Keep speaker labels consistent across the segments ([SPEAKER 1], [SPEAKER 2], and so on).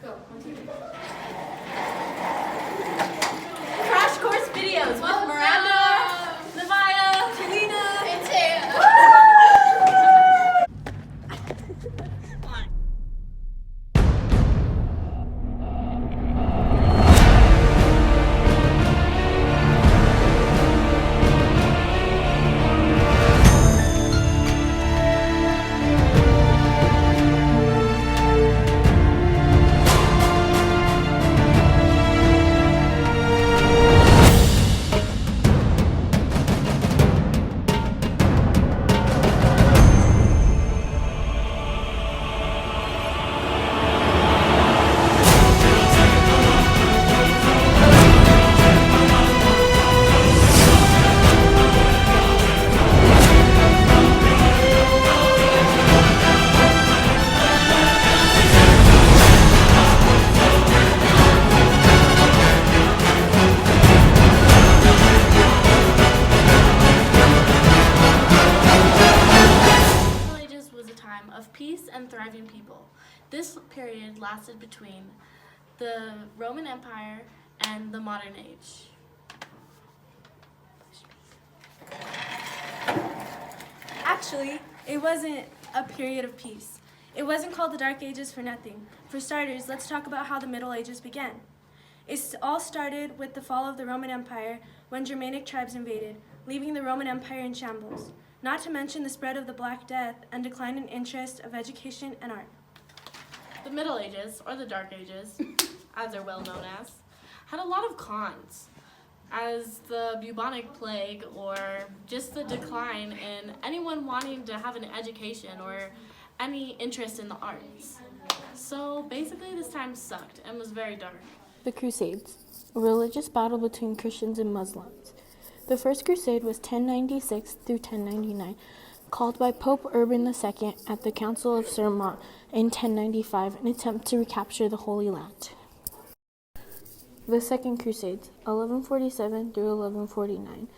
[SPEAKER 1] Go. 1, 2, 3.
[SPEAKER 2] Crash Course Videos with Miranda, Nevaeh, Talina,
[SPEAKER 1] And Taya.
[SPEAKER 2] The Middle Ages was a time of peace and thriving people. This period lasted between the Roman Empire and the modern age.
[SPEAKER 3] Actually, it wasn't a period of peace. It wasn't called the Dark Ages for nothing. For starters, let's talk about how the Middle Ages began. It all started with the fall of the Roman Empire when Germanic tribes invaded, leaving the Roman Empire in shambles, not to mention the spread of the Black Death and decline in interest of education and art.
[SPEAKER 2] The Middle Ages, or the Dark Ages, as they're well known as, had a lot of cons, as the bubonic plague or just the decline in anyone wanting to have an education or any interest in the arts. So basically this time sucked and was very dark.
[SPEAKER 4] The Crusades, a religious battle between Christians and Muslims. The First Crusade was 1096 through 1099, called by Pope Urban II at the Council of Sermont in 1095, an attempt to recapture the Holy Land. The Second Crusades, 1147 through 1149.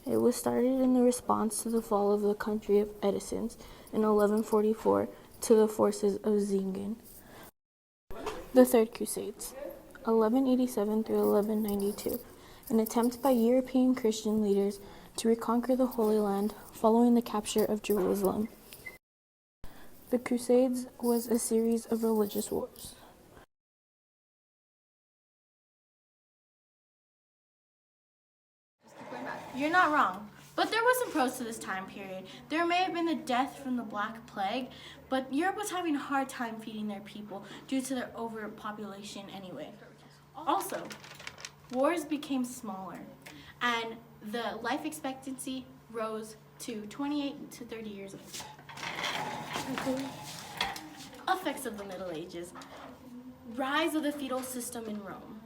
[SPEAKER 4] It was started in the response to the fall of the country of Edisons in 1144 to the forces of Zengin. The Third Crusades, 1187 through 1192, an attempt by European Christian leaders to reconquer the Holy Land following the capture of Jerusalem. The Crusades was a series of religious wars.
[SPEAKER 2] You're not wrong, but there were some pros to this time period. There may have been the death from the Black Plague, but Europe was having a hard time feeding their people due to their overpopulation anyway. Also, wars became smaller, and the life expectancy rose to 28 to 30 years old. Effects of the Middle Ages. Rise of the feudal system in Rome.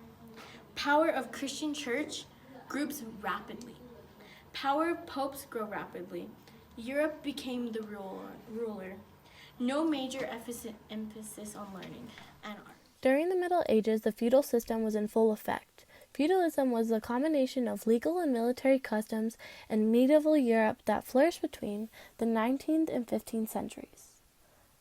[SPEAKER 2] Power of Christian church groups rapidly. Power of popes grow rapidly. Europe became the ruler. No major emphasis on learning and art.
[SPEAKER 4] During the Middle Ages, the feudal system was in full effect. Feudalism was a combination of legal and military customs in medieval Europe that flourished between the 19th and 15th centuries.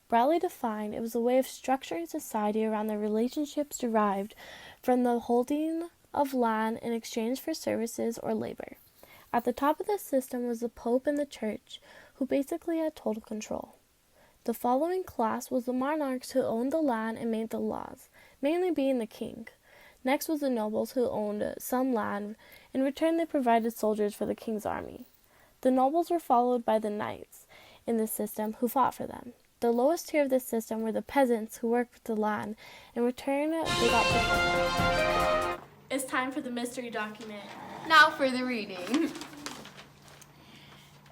[SPEAKER 4] Broadly defined, it was a way of structuring society around the relationships derived from the holding of land in exchange for services or labor. At the top of the system was the Pope and the Church, who basically had total control. The following class was the monarchs who owned the land and made the laws, mainly being the king. Next was the nobles who owned some land. In return, they provided soldiers for the king's army. The nobles were followed by the knights in the system who fought for them. The lowest tier of this system were the peasants who worked with the land. In return, they got protection.
[SPEAKER 2] It's time for the mystery document.
[SPEAKER 1] Now for the reading.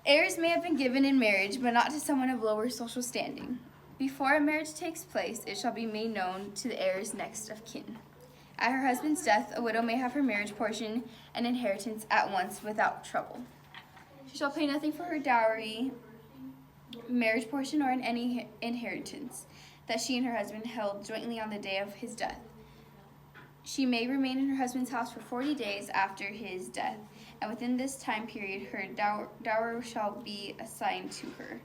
[SPEAKER 1] Heirs may have been given in marriage, but not to someone of lower social standing. Before a marriage takes place, it shall be made known to the heirs next of kin. At her husband's death, a widow may have her marriage portion and inheritance at once without trouble. She shall pay nothing for her dowry, marriage portion, or in any inheritance that she and her husband held jointly on the day of his death. She may remain in her husband's house for 40 days after his death, and within this time period her dower shall be assigned to her.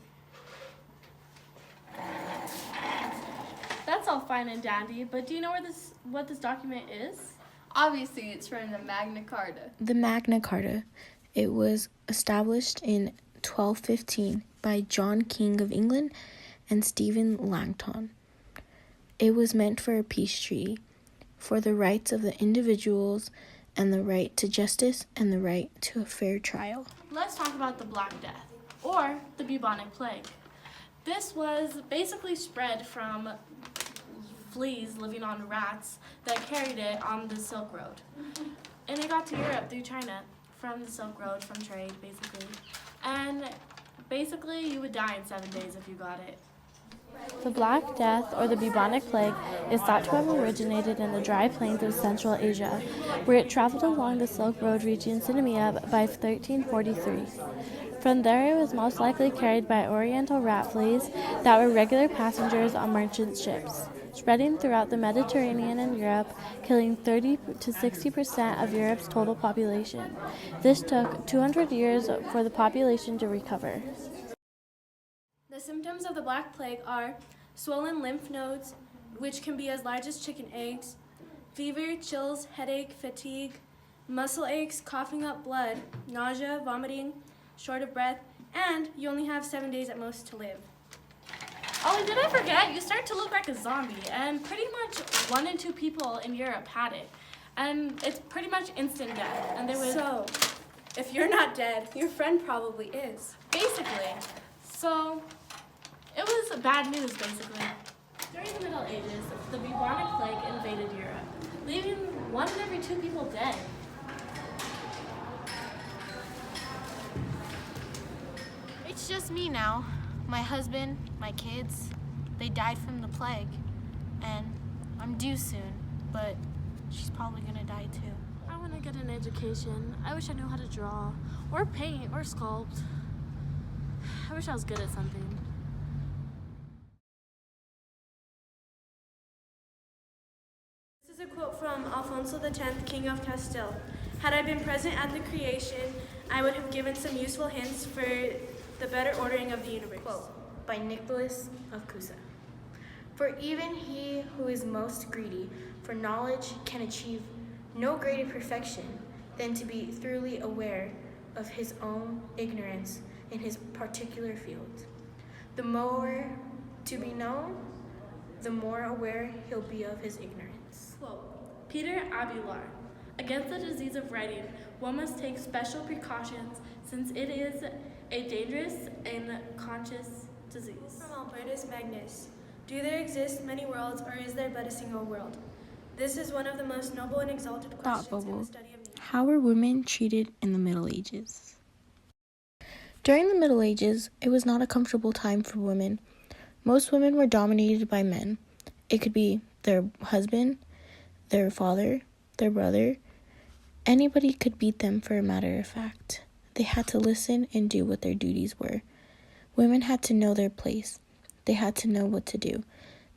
[SPEAKER 2] That's all fine and dandy, but do you know what this document is?
[SPEAKER 1] Obviously, it's from the Magna Carta.
[SPEAKER 4] The Magna Carta. It was established in 1215 by John King of England and Stephen Langton. It was meant for a peace treaty, for the rights of the individuals and the right to justice and the right to a fair trial.
[SPEAKER 2] Let's talk about the Black Death, or the bubonic plague. This was basically spread from fleas living on rats that carried it on the Silk Road. And it got to Europe through China from the Silk Road, from trade, basically. And basically, you would die in 7 days if you got it.
[SPEAKER 4] The Black Death, or the bubonic plague, is thought to have originated in the dry plains of Central Asia, where it traveled along the Silk Road reaching Sidomia by 1343. From there, it was most likely carried by oriental rat fleas that were regular passengers on merchant ships, spreading throughout the Mediterranean and Europe, killing 30 to 60% of Europe's total population. This took 200 years for the population to recover.
[SPEAKER 3] The symptoms of the Black Plague are swollen lymph nodes, which can be as large as chicken eggs, fever, chills, headache, fatigue, muscle aches, coughing up blood, nausea, vomiting, short of breath, and you only have 7 days at most to live.
[SPEAKER 2] Oh, and did I forget? You start to look like a zombie, and pretty much 1 in 2 people in Europe had it. And it's pretty much instant death. And there was
[SPEAKER 3] So, if you're not dead, your friend probably is.
[SPEAKER 2] basically, so it was bad news, basically. During the Middle Ages, the bubonic plague invaded Europe, leaving 1 in every 2 people dead. It's just me now. My husband, my kids, they died from the plague. And I'm due soon, but she's probably gonna die too.
[SPEAKER 5] I want to get an education. I wish I knew how to draw, or paint, or sculpt. I wish I was good at something.
[SPEAKER 3] This is a quote from Alfonso X, King of Castile. Had I been present at the creation, I would have given some useful hints for the better ordering of the universe.
[SPEAKER 6] Quote by Nicholas of Cusa. For even he who is most greedy for knowledge can achieve no greater perfection than to be thoroughly aware of his own ignorance in his particular field. The more to be known, the more aware he'll be of his ignorance.
[SPEAKER 2] Quote, Peter Abelard. Against the disease of writing, one must take special precautions since it is a dangerous and conscious disease.
[SPEAKER 3] From Albertus Magnus. Do there exist many worlds, or is there but a single world? This is one of the most noble and exalted questions in the study of nature.
[SPEAKER 4] How were women treated in the Middle Ages? During the Middle Ages, it was not a comfortable time for women. Most women were dominated by men. It could be their husband, their father, their brother. Anybody could beat them, for a matter of fact. They had to listen and do what their duties were. Women had to know their place. They had to know what to do.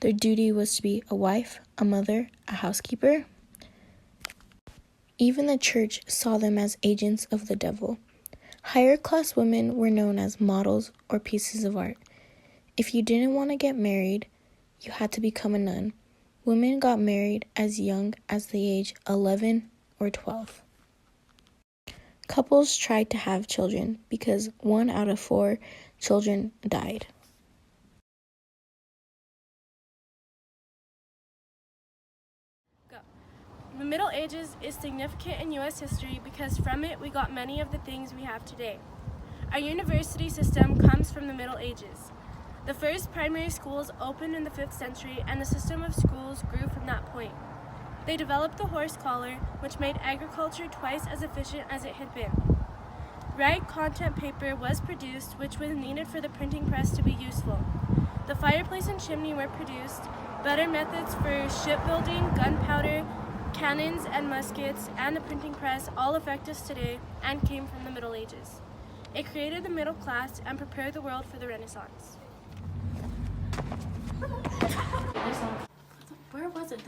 [SPEAKER 4] Their duty was to be a wife, a mother, a housekeeper. Even the church saw them as agents of the devil. Higher class women were known as models or pieces of art. If you didn't want to get married, you had to become a nun. Women got married as young as the age 11 or 12. Couples tried to have children because 1 out of 4 children died.
[SPEAKER 3] The Middle Ages is significant in U.S. history because from it we got many of the things we have today. Our university system comes from the Middle Ages. The first primary schools opened in the 5th century, and the system of schools grew from that point. They developed the horse collar, which made agriculture twice as efficient as it had been. Right content paper was produced, which was needed for the printing press to be useful. The fireplace and chimney were produced, better methods for shipbuilding, gunpowder, cannons and muskets, and the printing press all affect us today and came from the Middle Ages. It created the middle class and prepared the world for the Renaissance.
[SPEAKER 2] Where was it?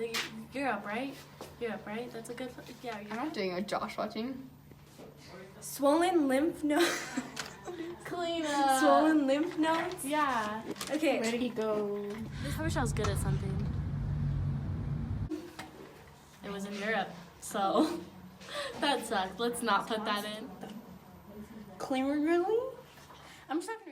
[SPEAKER 2] Europe, right? Europe, right? That's a good. Yeah,
[SPEAKER 1] I'm
[SPEAKER 2] Europe.
[SPEAKER 1] not doing a Josh watching.
[SPEAKER 3] Swollen lymph nodes.
[SPEAKER 2] Clean up.
[SPEAKER 3] Swollen lymph nodes?
[SPEAKER 2] Yeah.
[SPEAKER 3] Okay.
[SPEAKER 1] Where did he go?
[SPEAKER 5] I wish I was good at something. Europe, so that sucked. Let's not put that in.
[SPEAKER 2] Clearly? I'm just not